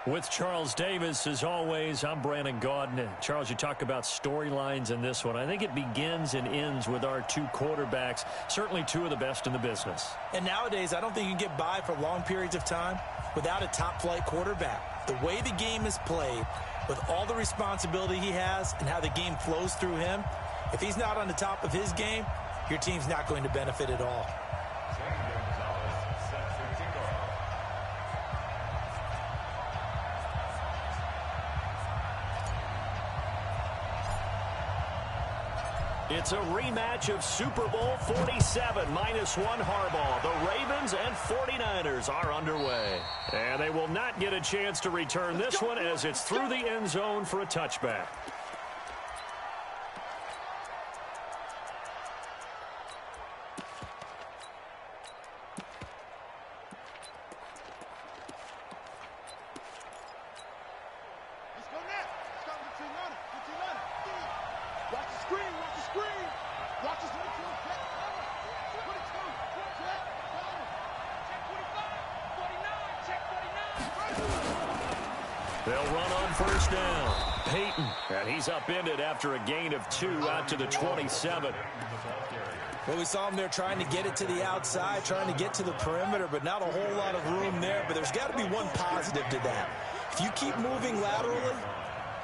With Charles Davis, as always, I'm Brandon Gaudin. Charles, you talk about storylines in this one. I think it begins and ends with our two quarterbacks, certainly two of the best in the business. And nowadays, I don't think you can get by for long periods of time without a top-flight quarterback. The way the game is played, with all the responsibility he has and how the game flows through him, if he's not on the top of his game, your team's not going to benefit at all. It's a rematch of Super Bowl 47, -1 Harbaugh. The Ravens and 49ers are underway. And they will not get a chance to return this one as it's through the end zone for a touchback. They'll run on first down. Peyton, and he's upended after a gain of 2 out to the 27. Well, we saw him there trying to get it to the outside, trying to get to the perimeter, but not a whole lot of room there. But there's got to be one positive to that. If you keep moving laterally,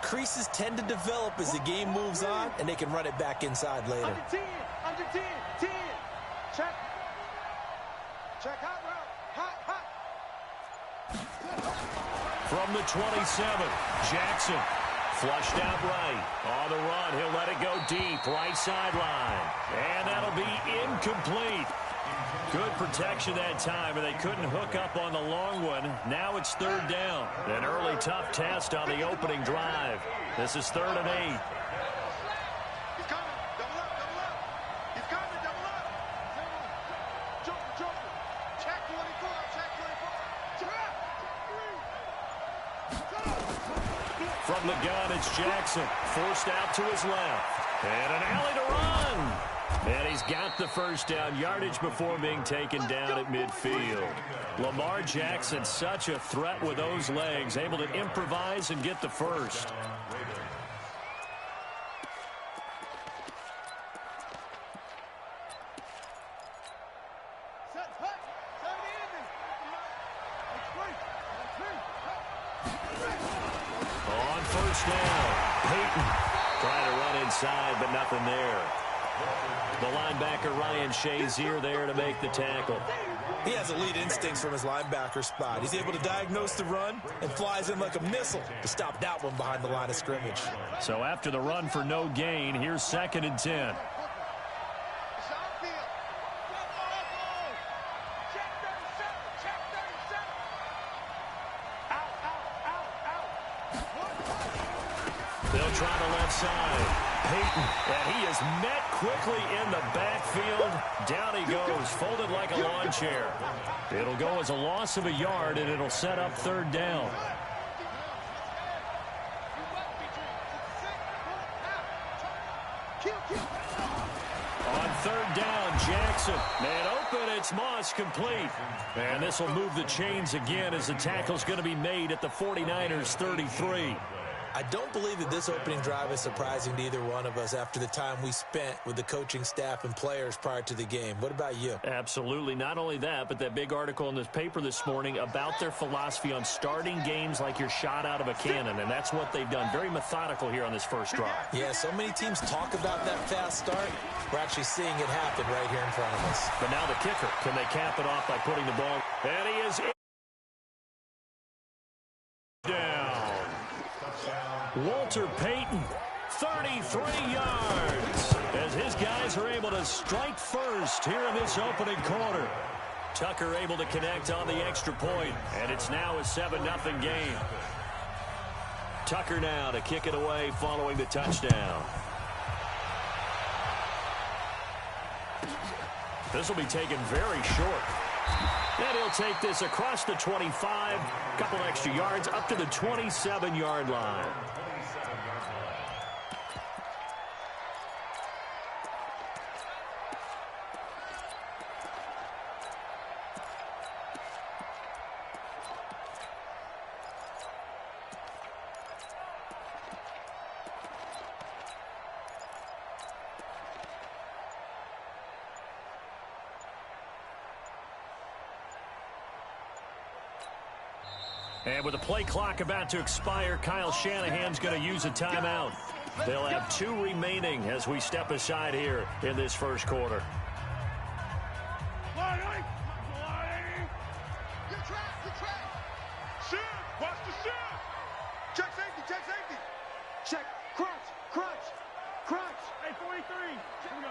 creases tend to develop as the game moves on, and they can run it back inside later. Under 10, 10. Check. Check hot route. Hot. From the 27, Jackson flushed out right. On the run, he'll let it go deep, right sideline. And that'll be incomplete. Good protection that time, and they couldn't hook up on the long one. Now it's third down. An early tough test on the opening drive. This is 3rd and 8. He's coming. Double up. He's coming. Double up. Jumper. Check 24. From the gun, it's Jackson. Forced out to his left. And an alley to run. And he's got the first down, yardage before being taken down at midfield. Lamar Jackson, such a threat with those legs, able to improvise and get the first. On first down, Peyton trying to run inside, but nothing there. The linebacker, Ryan Shazier, there to make the tackle. He has elite instincts from his linebacker spot. He's able to diagnose the run and flies in like a missile to stop that one behind the line of scrimmage. So after the run for no gain, here's 2nd and 10. They'll try the left side. Peyton, and he is met quickly in the backfield. Down he goes, folded like a lawn chair. It'll go as a loss of a yard, and it'll set up 3rd down. On 3rd down, Jackson. Man open, it's Moss, complete. And this will move the chains again as the tackle's going to be made at the 49ers 33. I don't believe that this opening drive is surprising to either one of us after the time we spent with the coaching staff and players prior to the game. What about you? Absolutely. Not only that, but that big article in this paper this morning about their philosophy on starting games like you're shot out of a cannon, and that's what they've done. Very methodical here on this first drive. Yeah, so many teams talk about that fast start. We're actually seeing it happen right here in front of us. But now the kicker. Can they cap it off by putting the ball? And he is down. Walter Payton, 33 yards, as his guys are able to strike first here in this opening quarter. Tucker able to connect on the extra point, and it's now a 7-0 game. Tucker now to kick it away following the touchdown. This will be taken very short. And he'll take this across the 25, couple extra yards up to the 27-yard line. And with the play clock about to expire, Kyle Shanahan's going to use a timeout. They'll have 2 remaining as we step aside here in this first quarter. Watch the shift. Check safety, check safety. Check, crunch, crunch, crunch. Hey, 43. Here we go.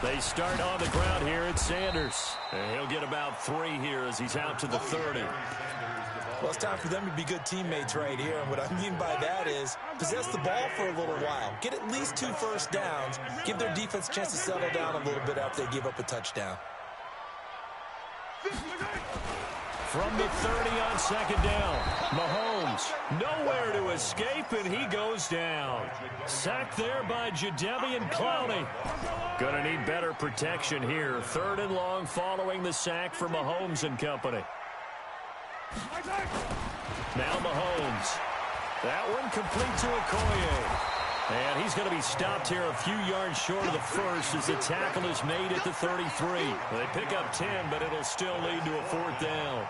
They start on the ground here at Sanders. And he'll get about 3 here as he's out to the 30. Well, it's time for them to be good teammates right here. And what I mean by that is possess the ball for a little while. Get at least 2 first downs. Give their defense a chance to settle down a little bit after they give up a touchdown. From the 30 on second down, Mahomes nowhere to escape, and he goes down. Sacked there by Jadeveon Clowney. Gonna need better protection here. 3rd and long following the sack for Mahomes and company. Now Mahomes. That one complete to Okoye. And he's going to be stopped here a few yards short of the first as the tackle is made at the 33. They pick up 10, but it'll still lead to a 4th down.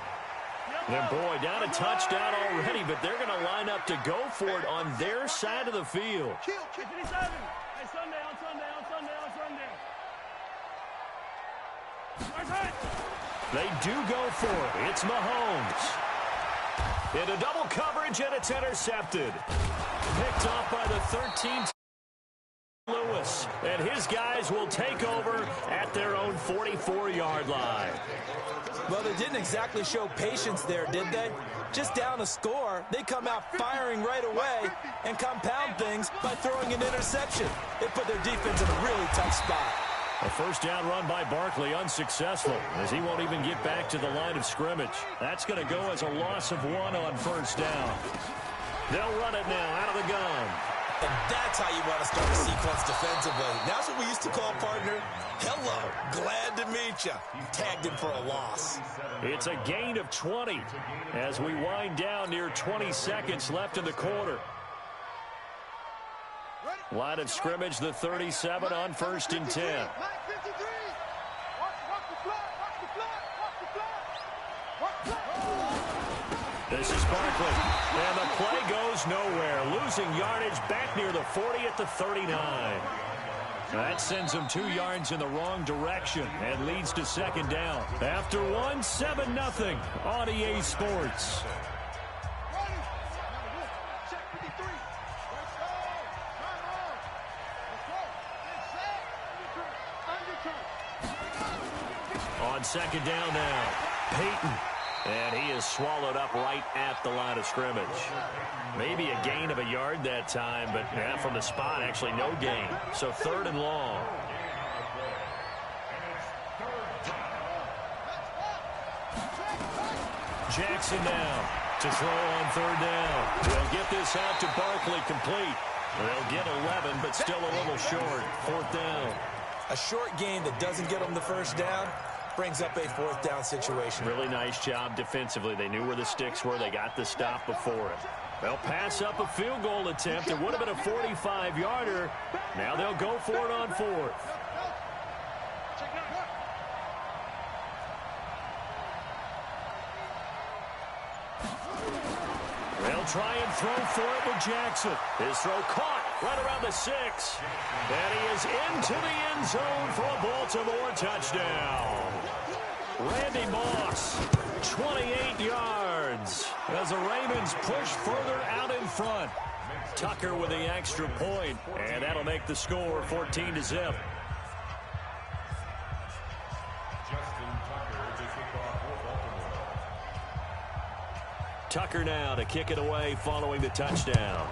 And boy, down a touchdown already, but they're going to line up to go for it on their side of the field. Kill. 57. Hey, Sunday. They do go for it. It's Mahomes. Into double coverage, and it's intercepted. Picked off by the 13th. Lewis, and his guys will take over at their own 44-yard line. Well, they didn't exactly show patience there, did they? Just down a score, they come out firing right away and compound things by throwing an interception. They put their defense in a really tough spot. A first down run by Barkley unsuccessful as he won't even get back to the line of scrimmage. That's going to go as a loss of 1 on first down. They'll run it now out of the gun. And that's how you want to start a sequence defensively. That's what we used to call, partner, hello, glad to meet you. Tagged him for a loss. It's a gain of 20 as we wind down near 20 seconds left in the quarter. Line of scrimmage, the 37 on 1st and 10. This is Barkley, and the play goes nowhere. Losing yardage back near the 40 at the 39. That sends him 2 yards in the wrong direction and leads to second down. After 1, 7-0 on EA Sports. On second down now, Peyton. And he is swallowed up right at the line of scrimmage. Maybe a gain of a yard that time, but from the spot, actually no gain. So 3rd and long. Jackson now to throw on 3rd down. They'll get this out to Barkley complete. They'll get 11, but still a little short. 4th down. A short gain that doesn't get them the first down brings up a 4th down situation. Really nice job defensively. They knew where the sticks were. They got the stop before it. They'll pass up a field goal attempt. It would have been a 45-yarder. Now they'll go for it on 4th. They'll try and throw for it with Jackson. His throw caught right around the 6. And he is into the end zone for a Baltimore touchdown. Randy Moss, 28 yards as the Ravens push further out in front. Tucker with the extra point, and that'll make the score 14-0. Tucker now to kick it away following the touchdown.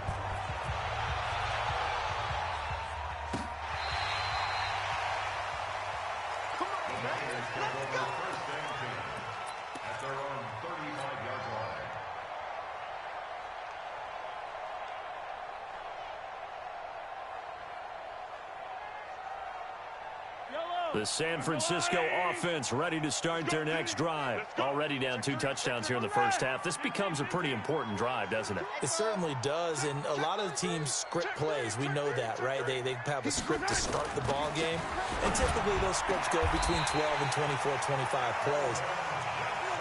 The San Francisco offense ready to start their next drive. Already down 2 touchdowns here in the first half. This becomes a pretty important drive, doesn't it? It certainly does, and a lot of the teams script plays. We know that, right? They have a script to start the ball game, and typically those scripts go between 12 and 24, 25 plays.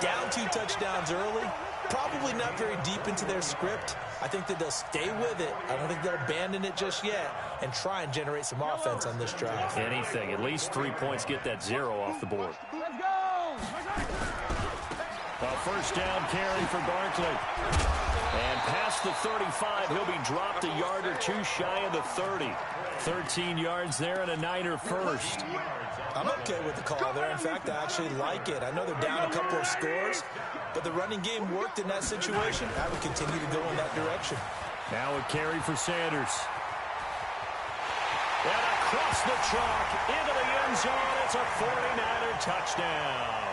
Down 2 touchdowns early, probably not very deep into their script. I think that they'll stay with it. I don't think they'll abandon it just yet and try and generate some offense on this drive. Anything. At least 3 points, get that 0 off the board. Let's go! A first down carry for Barkley. And past the 35, he'll be dropped a yard or two shy of the 30. 13 yards there and a Niner first. I'm okay with the call there. In fact, I actually like it. I know they're down a couple of scores, but the running game worked in that situation. I would continue to go in that direction. Now a carry for Sanders. And across the chalk into the end zone. It's a 49er touchdown.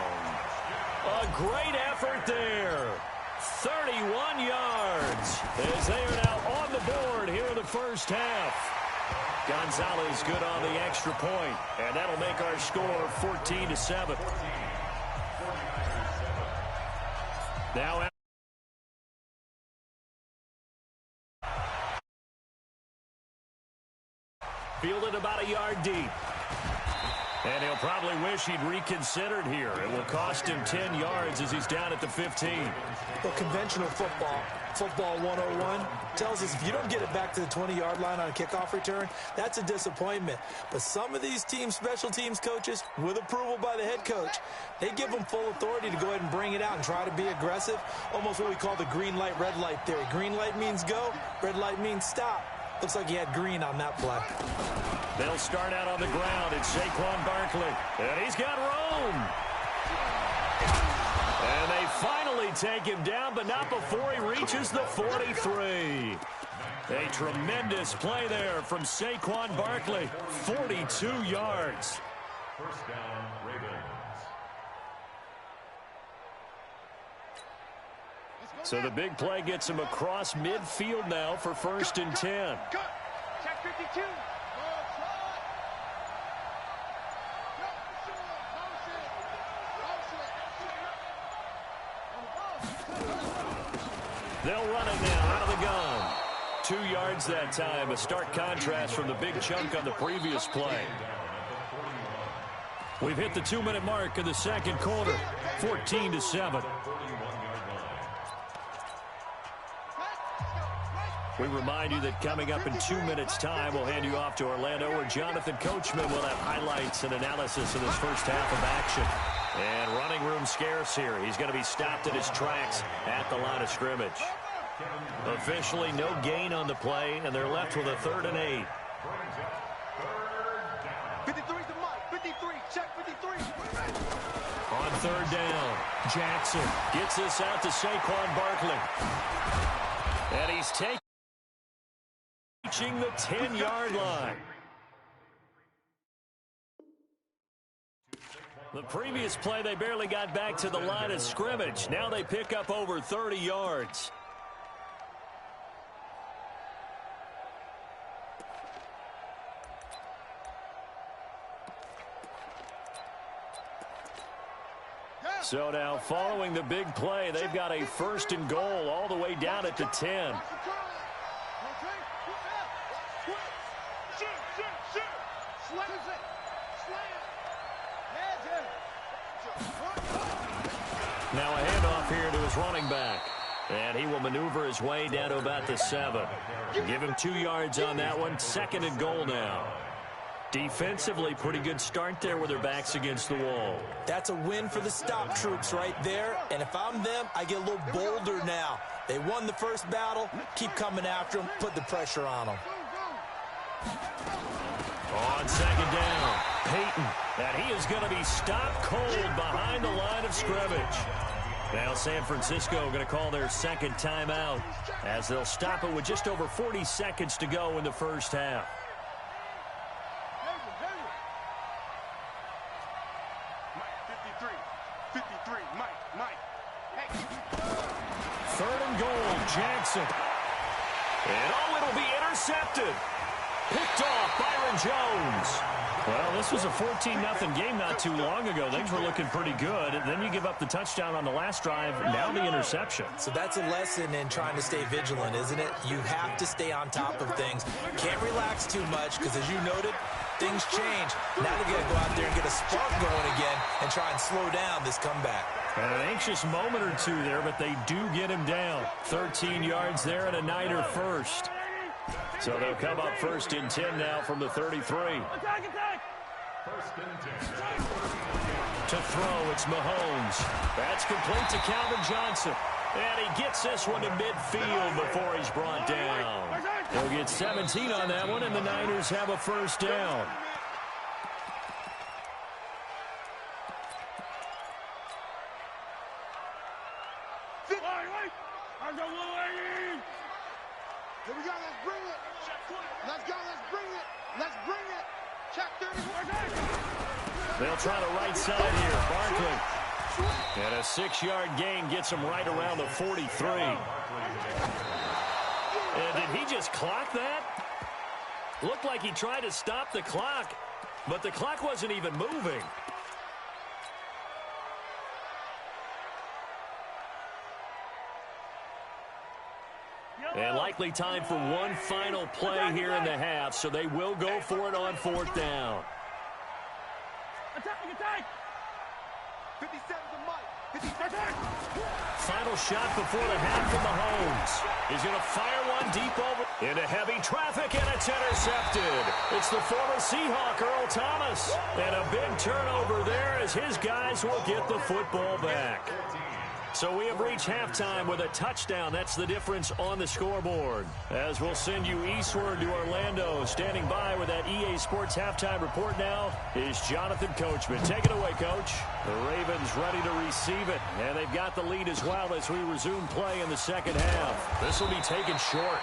A great effort there. 31 yards as they are now on the board here in the first half. Gonzalez good on the extra point, and that'll make our score 14-7. Now fielded about a yard deep. And he'll probably wish he'd reconsidered here. It will cost him 10 yards as he's down at the 15. Well, conventional football 101, tells us if you don't get it back to the 20-yard line on a kickoff return, that's a disappointment. But some of these team special teams coaches, with approval by the head coach, they give them full authority to go ahead and bring it out and try to be aggressive, almost what we call the green light, red light theory. Green light means go, red light means stop. Looks like he had green on that play. They'll start out on the ground. It's Saquon Barkley. And he's got room. And they finally take him down, but not before he reaches the 43. A tremendous play there from Saquon Barkley. 42 yards. First down, Ravens. So the big play gets him across midfield now for 1st and 10. Check 52. They'll run it now out of the gun. 2 yards that time. A stark contrast from the big chunk on the previous play. We've hit the 2-minute mark in the second quarter. 14-7. We remind you that coming up in 2 minutes' time, we'll hand you off to Orlando, where Jonathan Coachman will have highlights and analysis of this first half of action. And running room scarce here. He's going to be stopped in his tracks at the line of scrimmage. Officially no gain on the play, and they're left with a 3rd and 8. 53's the mic. 53. Check 53. On 3rd down, Jackson gets this out to Saquon Barkley. And he's reaching the 10-yard line. The previous play, they barely got back to the line of scrimmage. Now they pick up over 30 yards. So now following the big play, they've got a 1st and goal all the way down at the 10. Now a handoff here to his running back. And he will maneuver his way down to about the 7. Give him 2 yards on that one. 2nd and goal now. Defensively, pretty good start there with their backs against the wall. That's a win for the stop troops right there. And if I'm them, I get a little bolder now. They won the first battle. Keep coming after them. Put the pressure on them. On 2nd down, Peyton. And he is going to be stopped cold behind the line of scrimmage. Now San Francisco going to call their 2nd timeout as they'll stop it with just over 40 seconds to go in the first half. Jackson. And it'll be intercepted. Picked off Byron Jones. Well, this was a 14-0 game not too long ago. Things were looking pretty good. And then you give up the touchdown on the last drive. Now the interception. So that's a lesson in trying to stay vigilant, isn't it? You have to stay on top of things. Can't relax too much because, as you noted, things change. Now they've got to go out there and get a spark going again and try and slow down this comeback. And an anxious moment or two there, but they do get him down. 13 yards there and a Niner first. So they'll come up first and 10 now from the 33. To throw, it's Mahomes. That's complete to Calvin Johnson. And he gets this one to midfield before he's brought down. He'll get 17 on that one, and the Niners have a first down. Here we go, let's bring it. Let's go, let's bring it. Let's bring it. Check 30. They'll try the right side here. Barkley. And a 6-yard gain gets him right around the 43. And did he just clock that? Looked like he tried to stop the clock, but the clock wasn't even moving. And likely time for one final play here in the half, so they will go for it on 4th down. Attack! 57 to Mike. 57. Final shot before the half from Mahomes. He's going to fire one deep over into heavy traffic, and it's intercepted. It's the former Seahawk, Earl Thomas. And a big turnover there as his guys will get the football back. So we have reached halftime with a touchdown. That's the difference on the scoreboard. As we'll send you eastward to Orlando. Standing by with that EA Sports halftime report now is Jonathan Coachman. Take it away, Coach. The Ravens ready to receive it. And they've got the lead as well as we resume play in the second half. This will be taken short.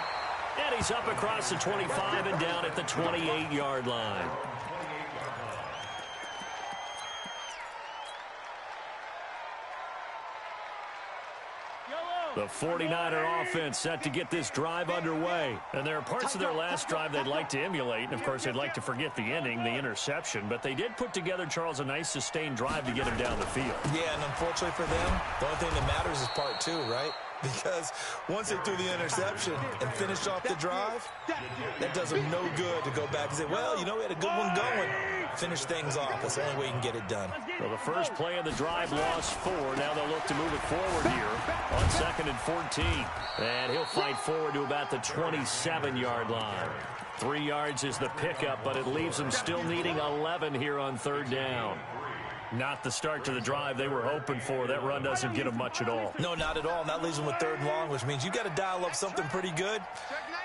And he's up across the 25 and down at the 28-yard line. The 49er offense set to get this drive underway. And there are parts of their last drive they'd like to emulate. And, of course, they'd like to forget the ending, the interception. But they did put together, Charles, a nice sustained drive to get him down the field. Yeah, and unfortunately for them, the only thing that matters is part 2, right? Because once they threw the interception and finished off the drive, that does them no good to go back and say, well, you know, we had a good one going. Finish things off. That's the only way you can get it done. Well, the first play of the drive lost 4. Now they'll look to move it forward here on 2nd and 14. And he'll fight forward to about the 27-yard line. 3 yards is the pickup, but it leaves them still needing 11 here on 3rd down. Not the start to the drive they were hoping for. That run doesn't get them much at all. No, not at all. And that leaves them with 3rd and long, which means you got to dial up something pretty good.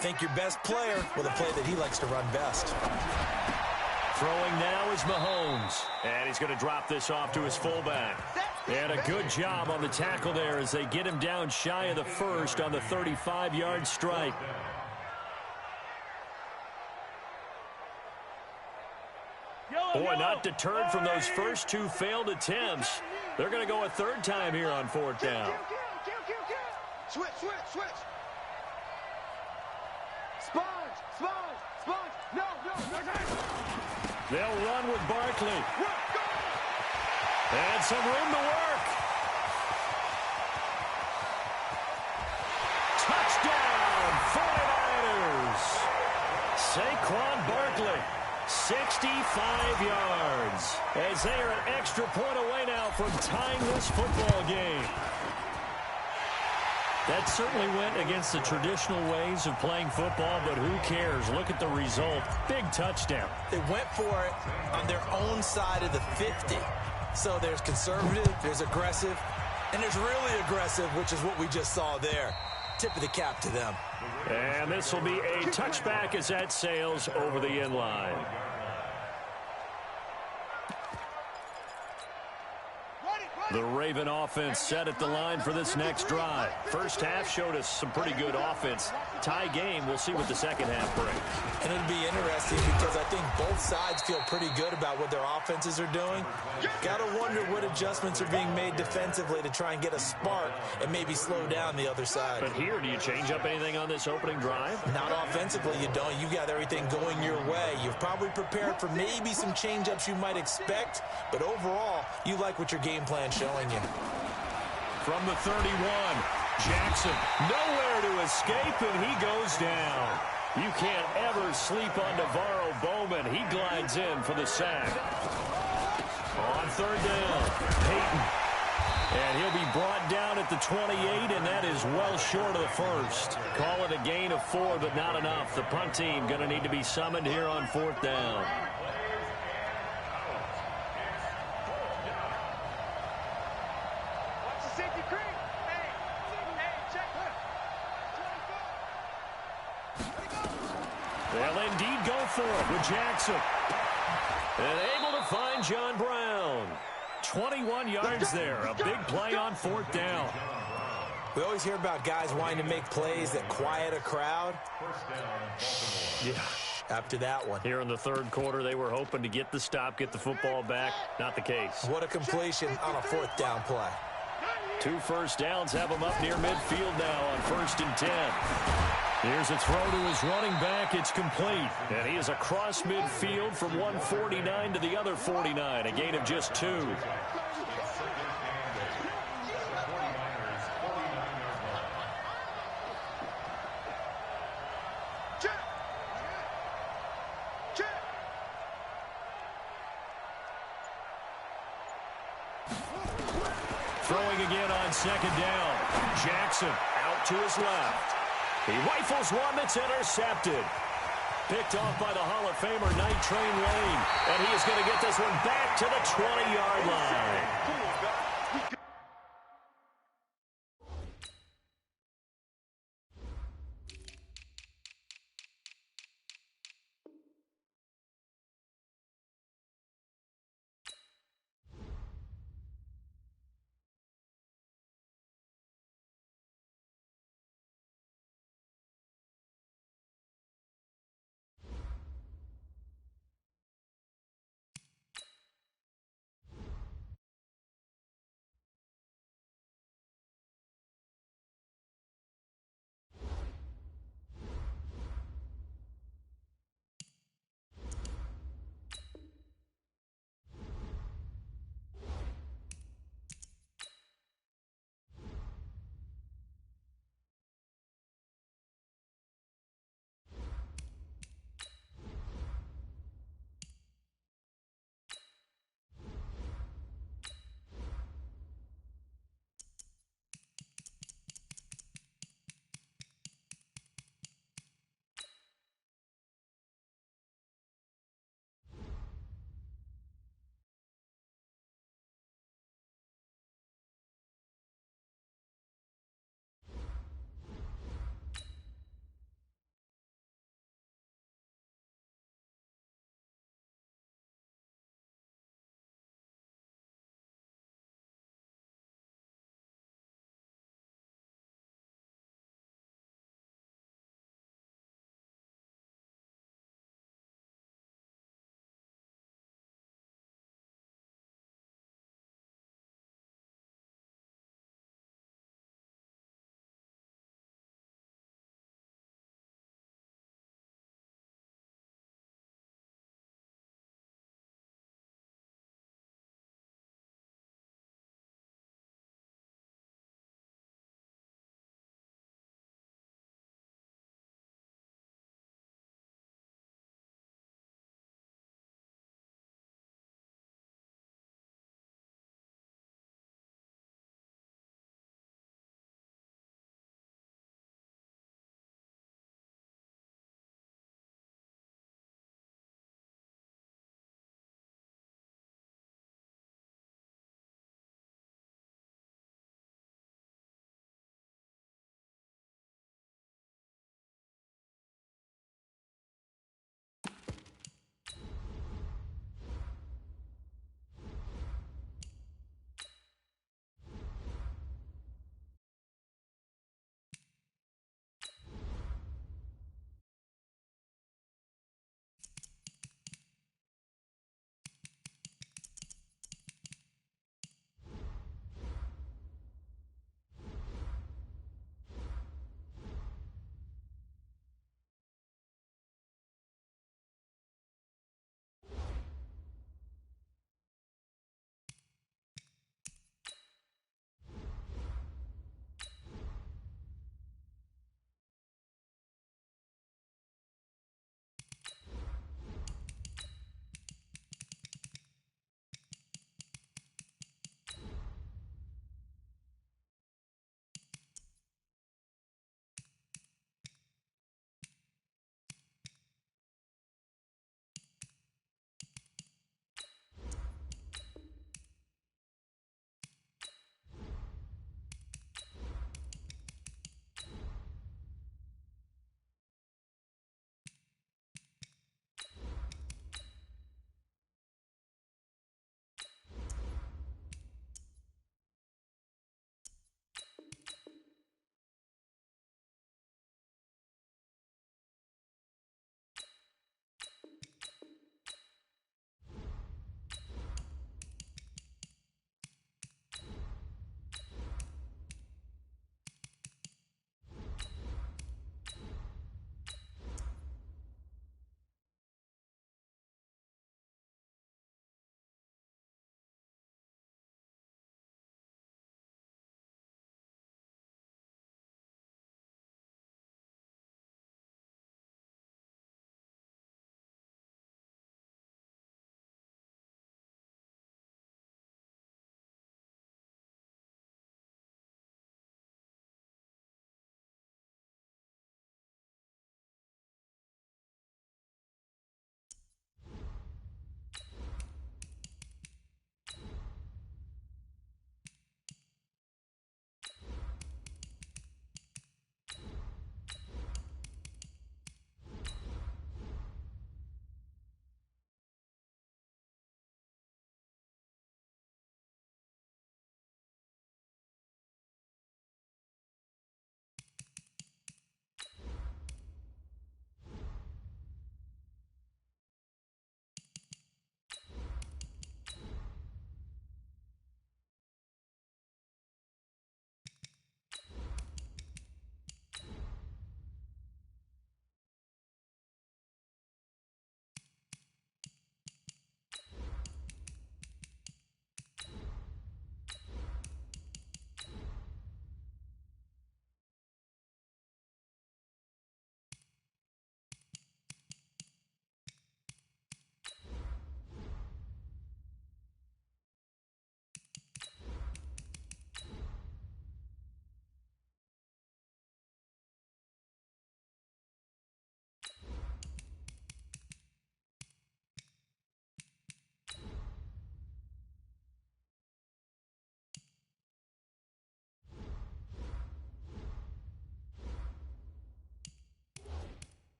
Think your best player with a play that he likes to run best. Throwing now is Mahomes. And he's going to drop this off to his fullback. And a good job on the tackle there as they get him down shy of the first on the 35-yard strike. Boy, not deterred from those first 2 failed attempts. They're going to go a 3rd time here on 4th down. Switch. Sponge. No. They'll run with Barkley. And some room to work. Touchdown, 49ers. Saquon Barkley. 65 yards as they are an extra point away now from tying this football game. That certainly went against the traditional ways of playing football, but who cares? Look at the result. Big touchdown. They went for it on their own side of the 50. So there's conservative, there's aggressive, and there's really aggressive, which is what we just saw there. Tip of the cap to them. And this will be a touchback as that sails over the end line. The Raven offense set at the line for this next drive. First half showed us some pretty good offense. Tie game, we'll see what the second half brings. And it'll be interesting because I think both sides feel pretty good about what their offenses are doing. Got to wonder what adjustments are being made defensively to try and get a spark and maybe slow down the other side. But here, do you change up anything on this opening drive? Not offensively, you don't. You got everything going your way. You've probably prepared for maybe some change-ups you might expect, but overall, you like what your game plan showing you. From the 31, Jackson nowhere to escape, and he goes down. You can't ever sleep on Navarro Bowman. He glides in for the sack. On 3rd down, Peyton. And he'll be brought down at the 28, and that is well short of the first. Call it a gain of 4, but not enough. The punt team going to need to be summoned here on 4th down. Watch the safety creep. Hey, check left. They'll indeed go for it with Jackson. And able to find John Brown. 21 yards there. A big play on 4th down. We always hear about guys wanting to make plays that quiet a crowd. Yeah, after that one. Here in the 3rd quarter, they were hoping to get the stop, get the football back. Not the case. What a completion on a 4th down play. 2 first downs have him up near midfield now on 1st and 10. Here's a throw to his running back. It's complete. And he is across midfield from 149 to the other 49. A gain of just 2. Throwing again on 2nd down. Jackson out to his left. He rifles one that's intercepted. Picked off by the Hall of Famer, Night Train Lane. And he is going to get this one back to the 20-yard line.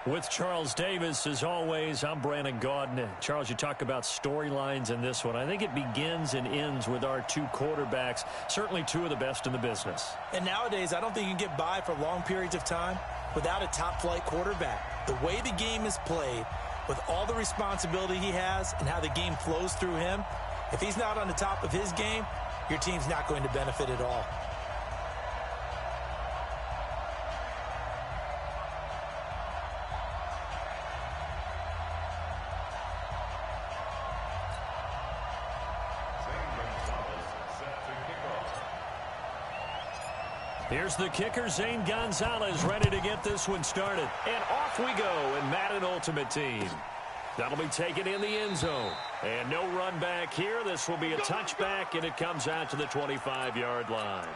With Charles Davis, as always, I'm Brandon Gaudin. Charles, you talk about storylines in this one. I think it begins and ends with our two quarterbacks, certainly two of the best in the business. And nowadays, I don't think you can get by for long periods of time without a top-flight quarterback. The way the game is played, with all the responsibility he has and how the game flows through him, if he's not on the top of his game, your team's not going to benefit at all. Here's the kicker, Zane Gonzalez, ready to get this one started. And off we go in Madden Ultimate Team. That'll be taken in the end zone. And no run back here. This will be a touchback, and it comes out to the 25-yard line.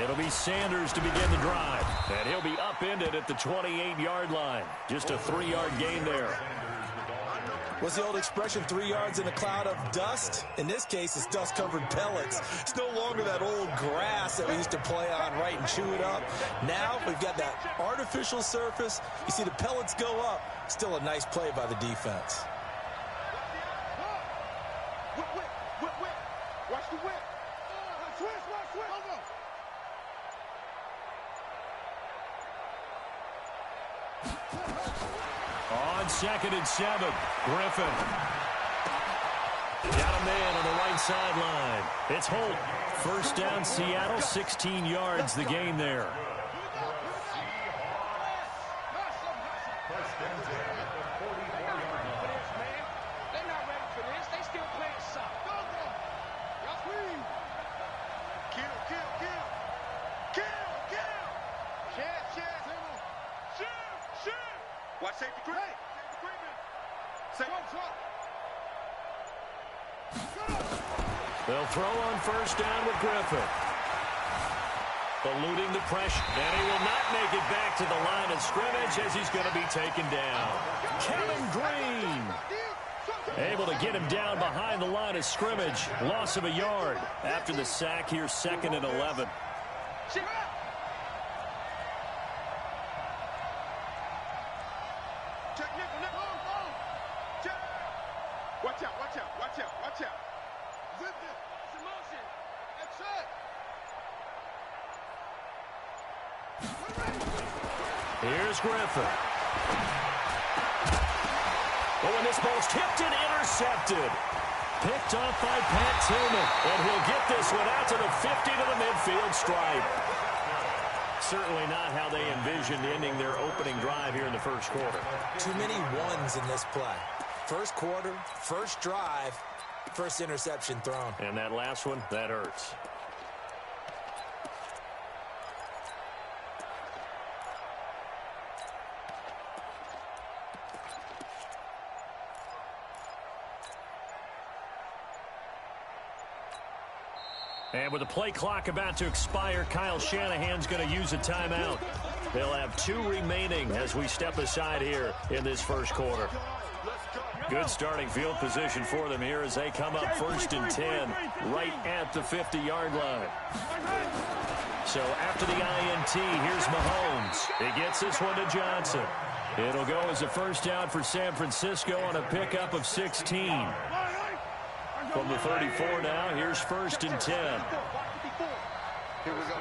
It'll be Sanders to begin the drive, and he'll be upended at the 28-yard line. Just a 3-yard gain there. What's the old expression, 3 yards in a cloud of dust? In this case, it's dust-covered pellets. It's no longer that old grass that we used to play on, right, and chew it up. Now we've got that artificial surface. You see the pellets go up. Still a nice play by the defense. Watch the whip. Switch. On 2nd and 7, Griffin. Got a man on the right sideline. It's Holt. First down, Seattle, 16 yards the gain there. Watch safety Green. They'll throw on first down with Griffin. Eluding the pressure, and he will not make it back to the line of scrimmage as he's going to be taken down. Kevin Green able to get him down behind the line of scrimmage. Loss of a yard after the sack here, 2nd and 11. Watch out. Zip it. It's in motion. That's it. Here's Griffin. Oh, and this ball's tipped and intercepted. Picked off by Pat Tillman. And he'll get this one out to the 50 to the midfield stripe. Certainly not how they envisioned ending their opening drive here in the first quarter. Too many ones in this play. First quarter, first drive, first interception thrown. And that last one, that hurts. And with the play clock about to expire, Kyle Shanahan's going to use a timeout. They'll have 2 remaining as we step aside here in this first quarter. Good starting field position for them here as they come up 1st and 10 right at the 50-yard line. So after the INT, here's Mahomes. He gets this one to Johnson. It'll go as a first down for San Francisco on a pickup of 16. From the 34 now, here's 1st and 10. Here we go.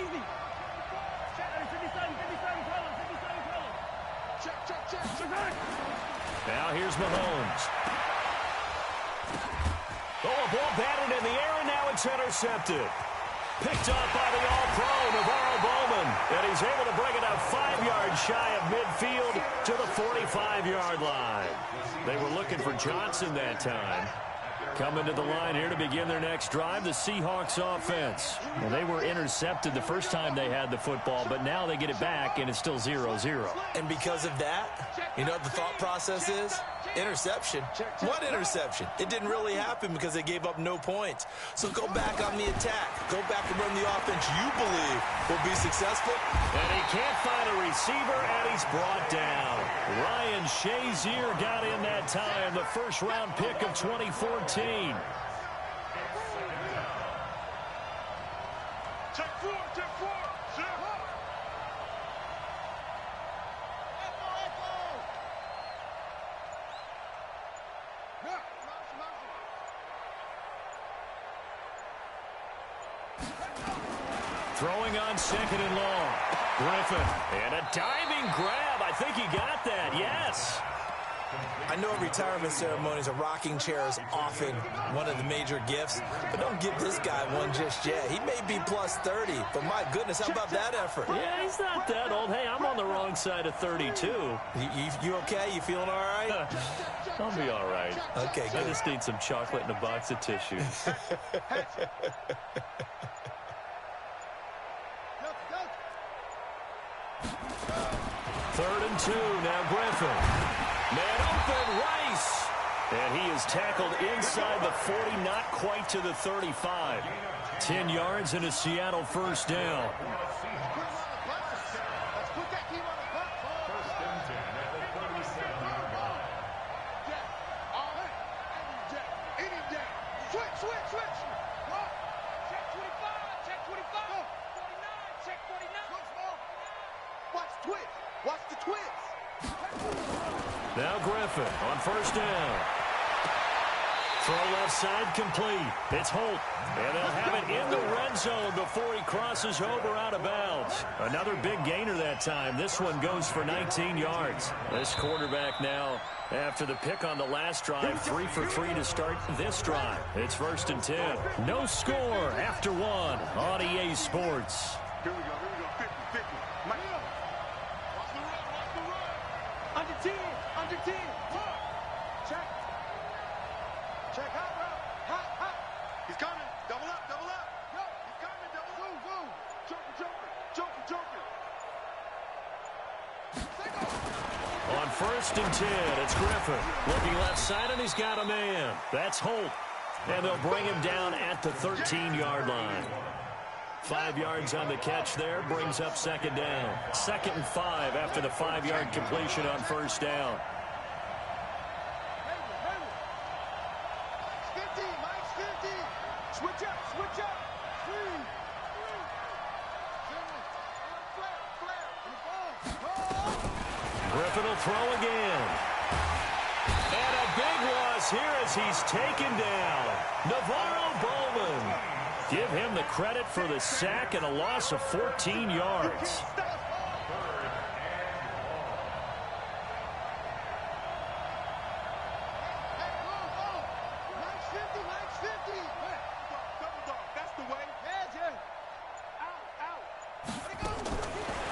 Easy. Check. Now here's Mahomes. Oh, a ball batted in the air, and now it's intercepted. Picked off by the all-pro Navarro Bowman, and he's able to bring it up 5 yards shy of midfield to the 45-yard line. They were looking for Johnson that time. Coming to the line here to begin their next drive, the Seahawks offense. Well, they were intercepted the first time they had the football, but now they get it back, and it's still 0-0. And because of that, you know what the thought process is? Interception. What interception? It didn't really happen because they gave up no points. So go back on the attack. Go back and run the offense you believe will be successful. And he can't find a receiver, and he's brought down. Ryan Shazier got in that time, the first-round pick of 2014. Check four. Throwing on second and long. Griffin. And a diving grab. I think he got that. Yes. I know at retirement ceremonies, a rocking chair is often one of the major gifts, but don't give this guy one just yet. He may be plus 30, but my goodness, how about that effort? Yeah, he's not that old. Hey, I'm on the wrong side of 32. You okay? You feeling all right? I'll be all right. Okay, good. I just need some chocolate and a box of tissues. Third and 2, now Griffin. Man open, Rice. And he is tackled inside the 40, not quite to the 35. 10 yards and a Seattle first down. Now Griffin on first down. Throw left side complete. It's Holt. And they'll have it in the red zone before he crosses over out of bounds. Another big gainer that time. This one goes for 19 yards. This quarterback now, after the pick on the last drive, 3 for 3 to start this drive. It's first and 10. No score after 1 on EA Sports. Here we go. 50-50. Mike. Watch the run. Under 10. Check. Hot. He's coming. Double up. Yo, he's coming. Double. Joker. On first and 10, it's Griffin. Looking left side, and he's got a man. That's Holt. And they'll bring him down at the 13-yard line. 5 yards on the catch there, brings up second down. 2nd and 5 after the 5-yard completion on first down. Switch up. Griffin will throw again. And a big loss here as he's taken down. Navarro Bowman. Give him the credit for the sack and a loss of 14 yards.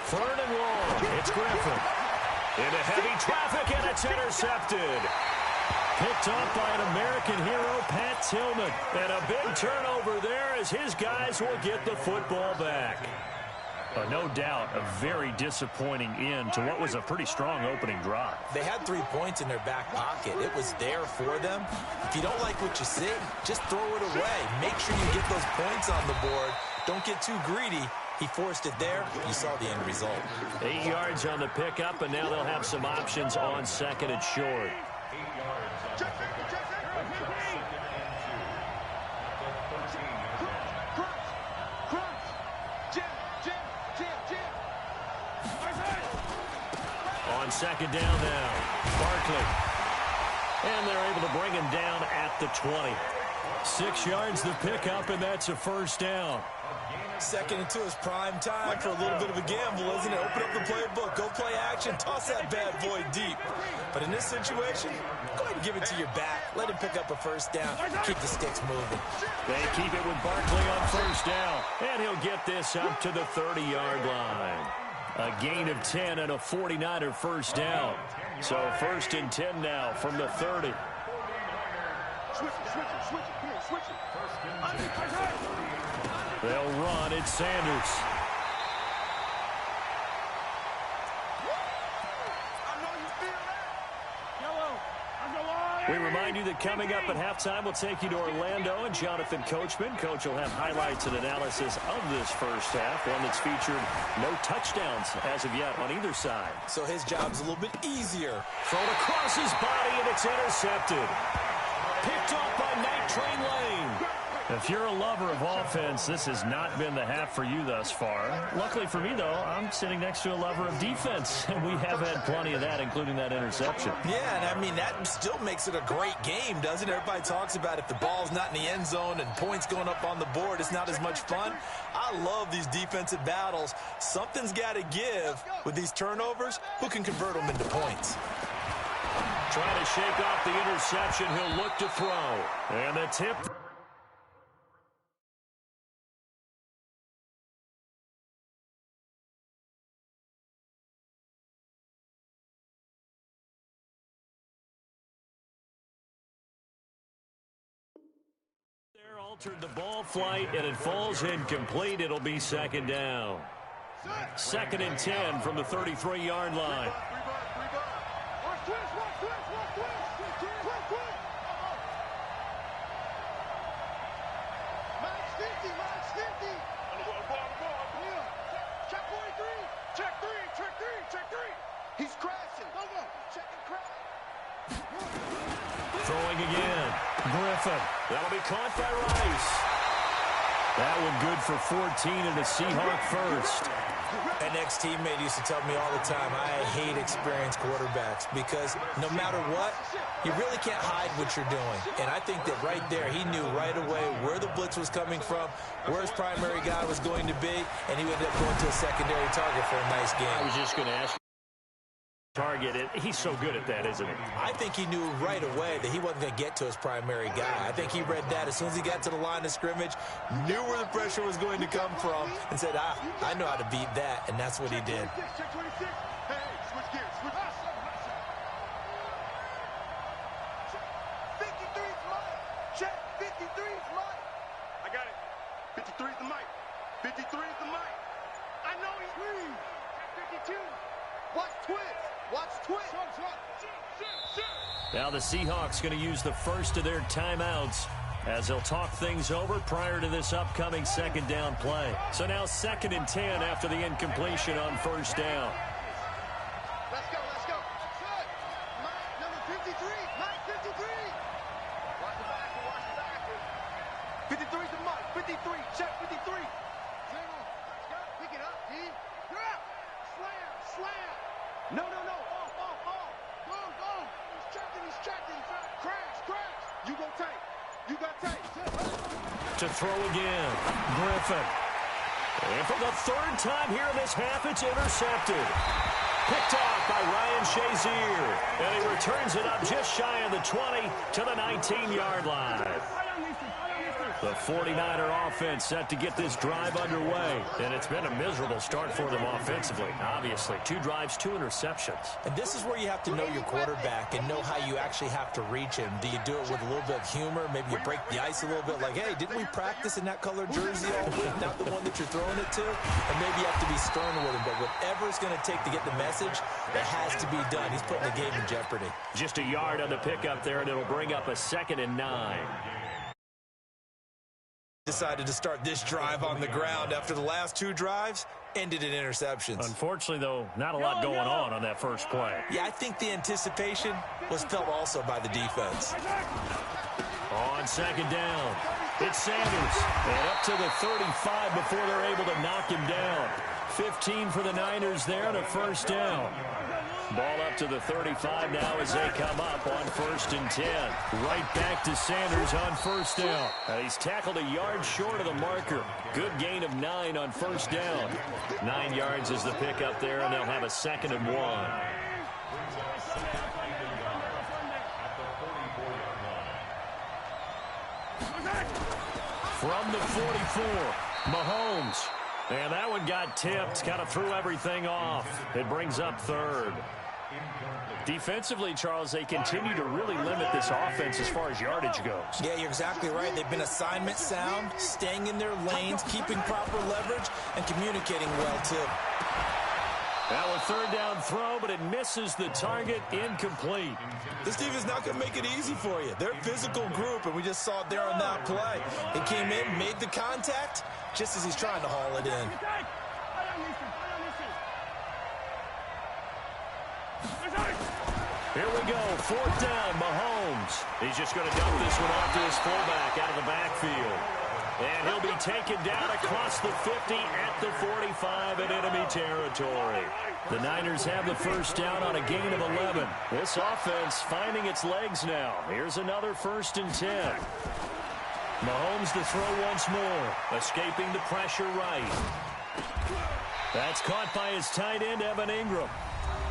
Third and long. It's Griffin. Into heavy traffic, and it's intercepted. Picked off by an American hero, Pat Tillman. And a big turnover there as his guys will get the football back. No doubt a very disappointing end to what was a pretty strong opening drive. They had 3 points in their back pocket. It was there for them. If you don't like what you see, just throw it away. Make sure you get those points on the board. Don't get too greedy. He forced it there. You saw the end result. 8 yards on the pickup, and now they'll have some options on second and short. On second down now, Barkley. And they're able to bring him down at the 20. 6 yards the pickup, and that's a first down. 2nd and 2 is prime time for a little bit of a gamble, isn't it? Open up the playbook, go play action, toss that bad boy deep. But in this situation, go ahead and give it to your back. Let him pick up a first down. Keep the sticks moving. They keep it with Barkley on first down. And he'll get this up to the 30-yard line. A gain of 10 and a 49er first down. So first and 10 now from the 30. Switch it. Come on, switch it. They'll run. It's Sanders. We remind you that coming up at halftime, we'll take you to Orlando and Jonathan Coachman. Coach will have highlights and analysis of this first half, one that's featured no touchdowns as of yet on either side. So his job's a little bit easier. Thrown across his body, and it's intercepted. Picked off by Night Train Lane. If you're a lover of offense, this has not been the half for you thus far. Luckily for me, though, I'm sitting next to a lover of defense, and we have had plenty of that, including that interception. Yeah, and I mean, that still makes it a great game, doesn't it? Everybody talks about if the ball's not in the end zone and points going up on the board, it's not as much fun. I love these defensive battles. Something's got to give with these turnovers. Who can convert them into points? Trying to shake off the interception. He'll look to throw. And the tip. Altered the ball flight, and it falls incomplete. It'll be second down. 2nd and 10 from the 33-yard line. He's crashing. Check and crash. Throwing again. Griffin. That'll be caught by Rice. That one good for 14 and a Seahawk first. An ex-teammate used to tell me all the time, I hate experienced quarterbacks because no matter what, you really can't hide what you're doing. And I think that right there, he knew right away where the blitz was coming from, where his primary guy was going to be, and he ended up going to a secondary target for a nice game. I was just going to ask you. Target it. He's so good at that, isn't he? I think he knew right away that he wasn't going to get to his primary guy. I think he read that as soon as he got to the line of scrimmage, knew where the pressure was going to come from, and said, I know how to beat that, and that's what he did. Check 26. Hey, switch gears. Switch. 53 is mine. Check. 53 is mine. I got it. 53 is the mic. 53 is the mic. I know he's green. Check 52. Watch twist. Watch twist. Now the Seahawks going to use the first of their timeouts as they'll talk things over prior to this upcoming second down play. So now 2nd and 10 after the incompletion on first down. Let's go. Mike, number 53. Mike, 53. Watch the back. 53 is the Mike. 53. Check 53. Pick it up, D. Slam. No. Go. He's checking. Crash. You got tape. To throw again. Griffin. And for the 3rd time here in this half, it's intercepted. Picked off by Ryan Shazier. And he returns it up just shy of the 20 to the 19-yard line. The 49er offense set to get this drive underway. And it's been a miserable start for them offensively. Obviously, 2 drives, 2 interceptions. And this is where you have to know your quarterback and know how you actually have to reach him. Do you do it with a little bit of humor? Maybe you break the ice a little bit like, hey, didn't we practice in that color jersey all week? Not the one that you're throwing it to? And maybe you have to be stern with him. But whatever it's going to take to get the message, it has to be done. He's putting the game in jeopardy. Just a yard on the pickup there, and it'll bring up a 2nd and 9. Decided to start this drive on the ground after the last 2 drives ended in interceptions. Unfortunately, though, not a lot going on that first play. Yeah, I think the anticipation was felt also by the defense. On 2nd down, it's Sanders. And up to the 35 before they're able to knock him down. 15 for the Niners there and a first down. Ball up to the 35 now as they come up on 1st and 10. Right back to Sanders on first down. He's tackled a yard short of the marker. Good gain of 9 on first down. 9 yards is the pickup there, and they'll have a 2nd and 1. From the 44, Mahomes. And that one got tipped, kind of threw everything off. It brings up 3rd. Defensively, Charles, they continue to really limit this offense as far as yardage goes. Yeah, you're exactly right. They've been assignment sound, staying in their lanes, keeping proper leverage, and communicating well, too. Now a third down throw, but it misses the target, incomplete. This team is not going to make it easy for you. They're a physical group, and we just saw it there on that play. He came in, made the contact, just as he's trying to haul it in. Here we go, fourth down, Mahomes. He's just going to dump this one off to his fullback out of the backfield. And he'll be taken down across the 50 at the 45 in enemy territory. The Niners have the first down on a gain of 11. This offense finding its legs now. Here's another 1st and 10. Mahomes to throw once more, escaping the pressure right. That's caught by his tight end, Evan Ingram.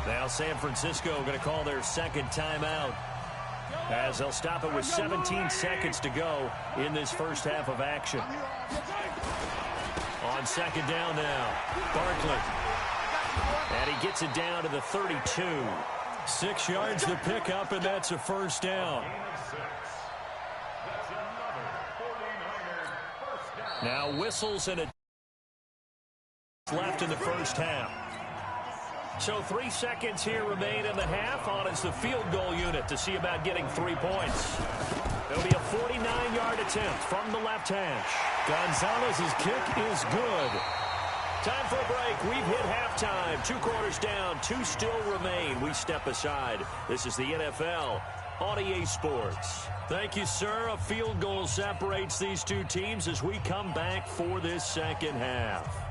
Now San Francisco going to call their second timeout, as they'll stop it with 17 seconds to go in this first half of action. On second down now, Barkley. And he gets it down to the 32. 6 yards to pick up, and that's a first down. Now whistles and a left in the first half. So 3 seconds here remain in the half. On is the field goal unit to see about getting 3 points. There'll be a 49-yard attempt from the left hash. Gonzalez's kick is good. Time for a break. We've hit halftime. 2 quarters down. 2 still remain. We step aside. This is the NFL on EA Sports. Thank you, sir. A field goal separates these two teams as we come back for this second half.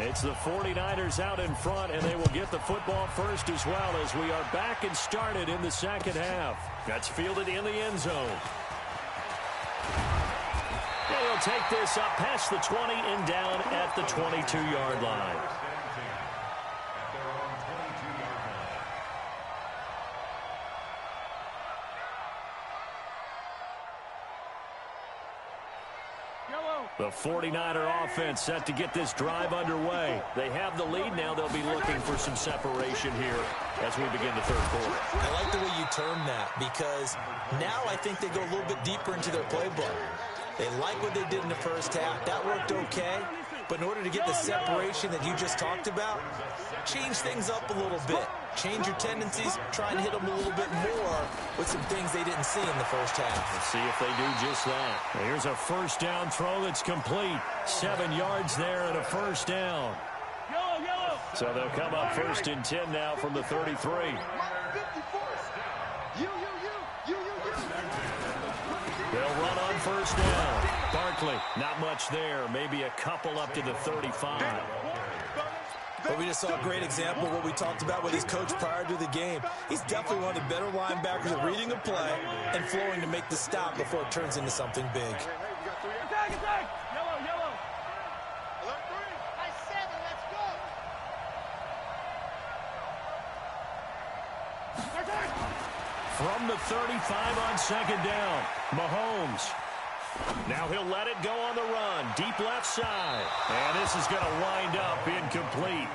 It's the 49ers out in front, and they will get the football first as well as we are back and started in the second half. That's fielded in the end zone. They'll take this up past the 20 and down at the 22-yard line. The 49er offense set to get this drive underway. They have the lead now. They'll be looking for some separation here as we begin the third quarter. I like the way you term that, because now I think they go a little bit deeper into their playbook. They like what they did in the first half. That worked okay. But in order to get the separation that you just talked about, change things up a little bit. Change your tendencies, try and hit them a little bit more with some things they didn't see in the first half. Let's see if they do just that. Here's a first down throw that's complete. 7 yards there and a first down. So they'll come up 1st and 10 now from the 33. They'll run on first down. Barkley, not much there. Maybe a couple up to the 35. But we just saw a great example of what we talked about with his coach prior to the game. He's definitely one of the better linebackers at reading a play and flowing to make the stop before it turns into something big. Yellow. Alert 3. I 7, let's go. From the 35 on second down, Mahomes. Now he'll let it go on the run. Deep left side. And this is going to wind up incomplete.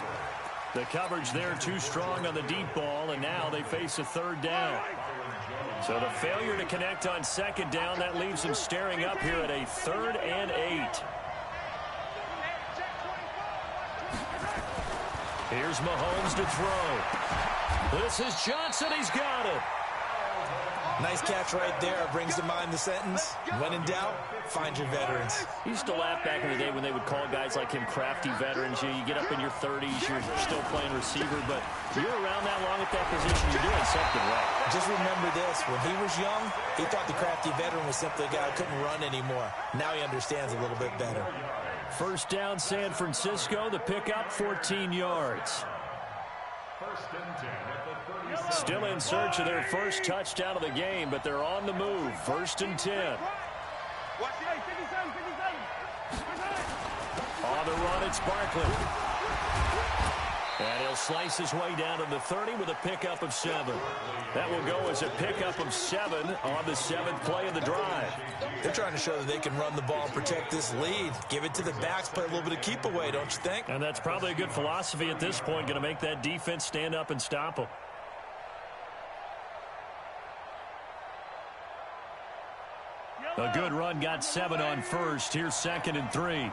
The coverage there too strong on the deep ball, and now they face a third down. So the failure to connect on second down, that leaves them staring up here at a 3rd and 8. Here's Mahomes to throw. This is Johnson. He's got it. Nice catch right there. Brings to mind the sentence, when in doubt, find your veterans. He used to laugh back in the day when they would call guys like him crafty veterans. You get up in your 30s, you're still playing receiver, but you're around that long at that position, you're doing something right. Just remember this, when he was young, he thought the crafty veteran was simply a guy who couldn't run anymore. Now he understands a little bit better. First down, San Francisco. The pickup, 14 yards. 1st and 10 at the 38. Still in search of their first touchdown of the game, but they're on the move. 1st and 10. On the run, it's Barkley. And he'll slice his way down to the 30 with a pickup of 7. That will go as a pickup of 7 on the 7th play of the drive. They're trying to show that they can run the ball and protect this lead. Give it to the backs, play a little bit of keep away, don't you think? And that's probably a good philosophy at this point, going to make that defense stand up and stop them. A good run got 7 on first. Here's 2nd and 3.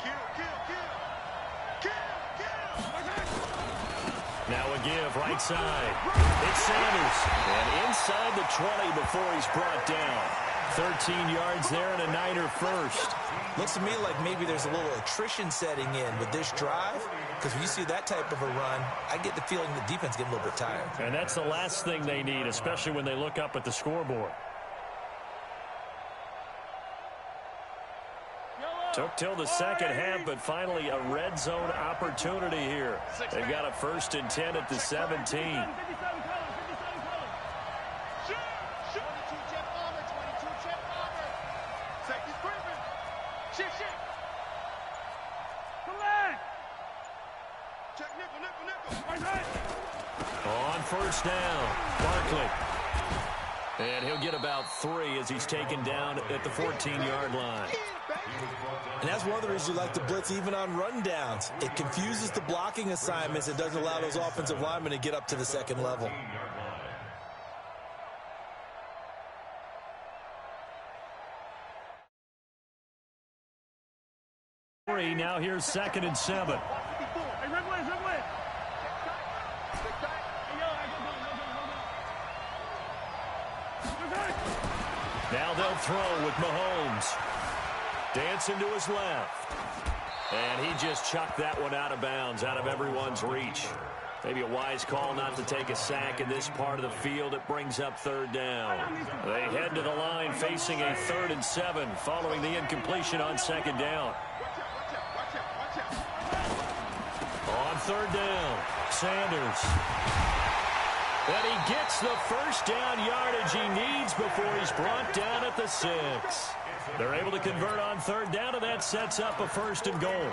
Now a give, right side. It's Sanders. And inside the 20 before he's brought down. 13 yards there and a Niner first. Looks to me like maybe there's a little attrition setting in with this drive. Because when you see that type of a run, I get the feeling the defense getting a little bit tired. And that's the last thing they need, especially when they look up at the scoreboard. Took till the second half, but finally a red zone opportunity here. They've got a 1st and 10 at the 17. On 1st down, Barkley. And he'll get about 3 as he's taken down at the 14-yard line. And that's one of the reasons you like to blitz even on rundowns. It confuses the blocking assignments. It doesn't allow those offensive linemen to get up to the second level. Now here's 2nd and 7. Now they'll throw with Mahomes. Dancing to his left. And he just chucked that one out of bounds, out of everyone's reach. Maybe a wise call not to take a sack in this part of the field. It brings up 3rd down. They head to the line facing a 3rd and 7 following the incompletion on 2nd down. On 3rd down, Sanders. And he gets the 1st down yardage he needs before he's brought down at the 6. They're able to convert on 3rd down, and that sets up a 1st and goal.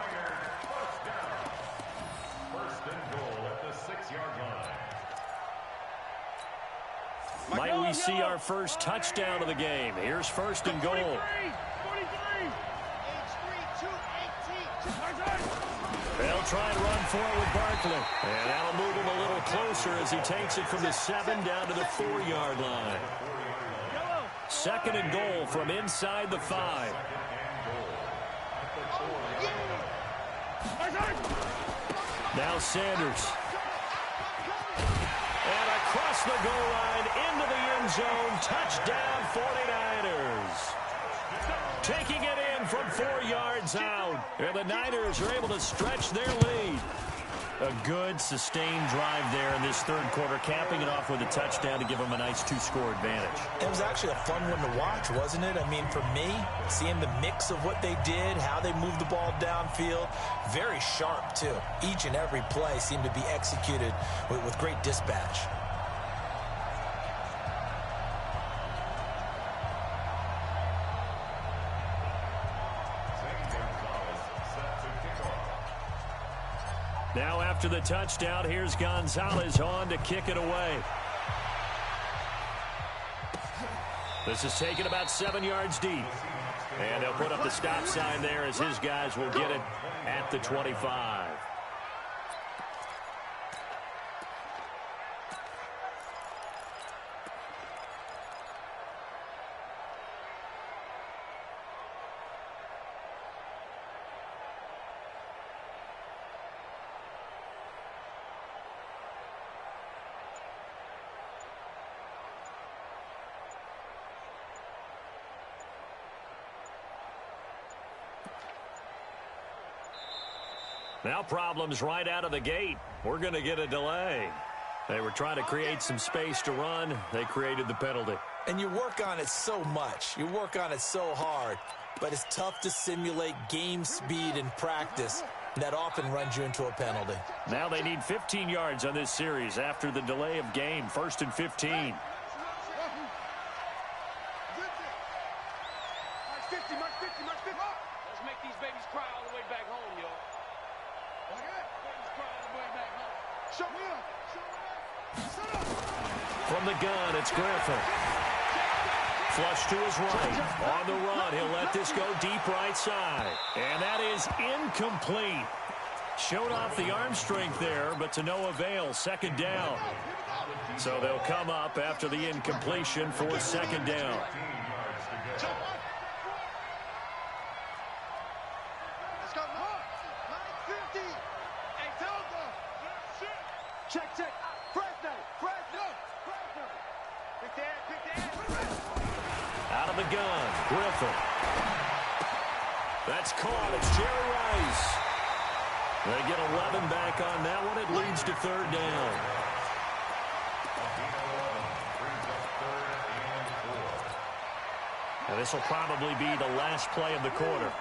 1st and goal at the 6-yard line. Might we see our first touchdown of the game? Here's 1st and goal. They'll try and run forward with Barkley. And that'll move him a little closer as he takes it from the 7 down to the 4-yard line. 2nd and goal from inside the 5. Now Sanders. And across the goal line into the end zone. Touchdown 49ers. Taking it in from 4 yards out. And the Niners are able to stretch their lead. A good, sustained drive there in this 3rd quarter, capping it off with a touchdown to give them a nice 2-score advantage. It was actually a fun one to watch, wasn't it? I mean, for me, seeing the mix of what they did, how they moved the ball downfield, very sharp, too. Each and every play seemed to be executed with great dispatch. Now after the touchdown, here's Gonzalez on to kick it away. This is taken about 7 yards deep. And they'll put up the stop sign there as his guys will get it at the 25. Now problems right out of the gate. We're going to get a delay. They were trying to create some space to run. They created the penalty. And you work on it so much. You work on it so hard. But it's tough to simulate game speed in practice. That often runs you into a penalty. Now they need 15 yards on this series after the delay of game. 1st and 15. Let's make these babies cry all the way back home, yo. Babies cry all the way back home. Show me up. From the gun, it's Griffin. Flush to his right. On the run, he'll let this go deep right side. And that is incomplete. Showed off the arm strength there, but to no avail. 2nd down. So they'll come up after the incompletion for 2nd down. Let's go. 950. Hey, tell them. Check. Fresno. Pick that. Out of the gun, Griffin. That's caught. It's Jerry Rice. They get 11 back on that one. It leads to 3rd down. And this will probably be the last play of the quarter.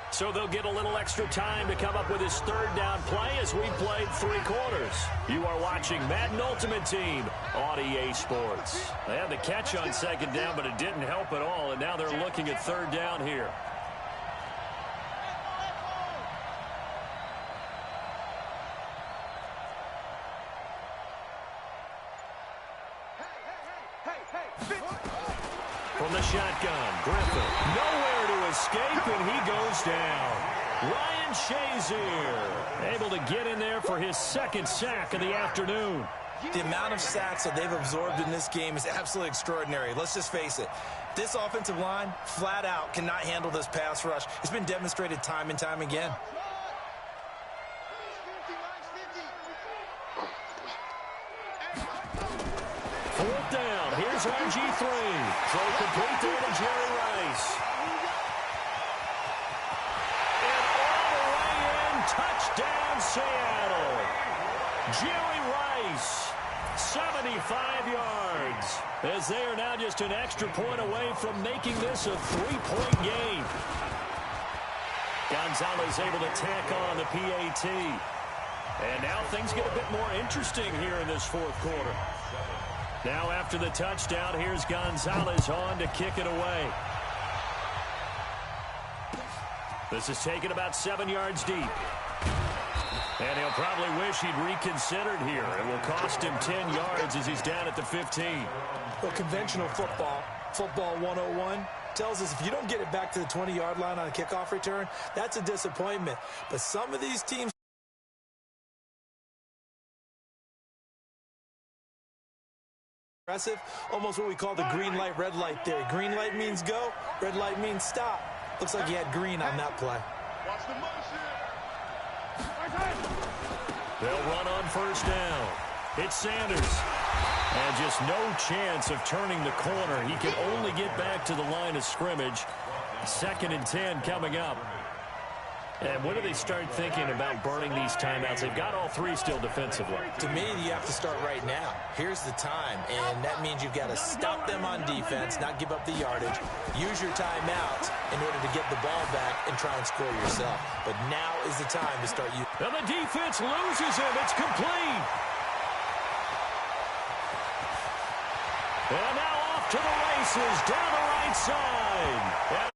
So they'll get a little extra time to come up with his 3rd down play as we played 3 quarters. You are watching Madden Ultimate Team on EA Sports. They had the catch on 2nd down, but it didn't help at all, and now they're looking at 3rd down here. From the shotgun, Griffin. Nowhere to escape, and he goes down. Ryan Shazier able to get in there for his 2nd sack of the afternoon. The amount of sacks that they've absorbed in this game is absolutely extraordinary. Let's just face it. This offensive line, flat out, cannot handle this pass rush. It's been demonstrated time and time again. 4th down. Here's RG3. Throw complete there to Jerry Rice. And all the way in. Touchdown, Seattle. Jerry Rice, 75 yards. As they are now just an extra point away from making this a 3-point game. Gonzalez able to tack on the PAT. And now things get a bit more interesting here in this 4th quarter. Now after the touchdown, here's Gonzalez on to kick it away. This is taken about 7 yards deep. And he'll probably wish he'd reconsidered here. It will cost him 10 yards as he's down at the 15. Well, conventional football 101, tells us if you don't get it back to the 20-yard line on a kickoff return, that's a disappointment. But some of these teams aggressive, almost what we call the green light, red light theory. Green light means go, red light means stop. Looks like he had green on that play. Watch the motion. They'll run on 1st down. It's Sanders. And just no chance of turning the corner. He can only get back to the line of scrimmage. 2nd and 10 coming up. And when do they start thinking about burning these timeouts? They've got all 3 still defensively. To me, you have to start right now. Here's the time, and that means you've got to stop them on defense, not give up the yardage, use your timeouts in order to get the ball back and try and score yourself. But now is the time to start using. And the defense loses him. It's complete. And now off to the races down the right side.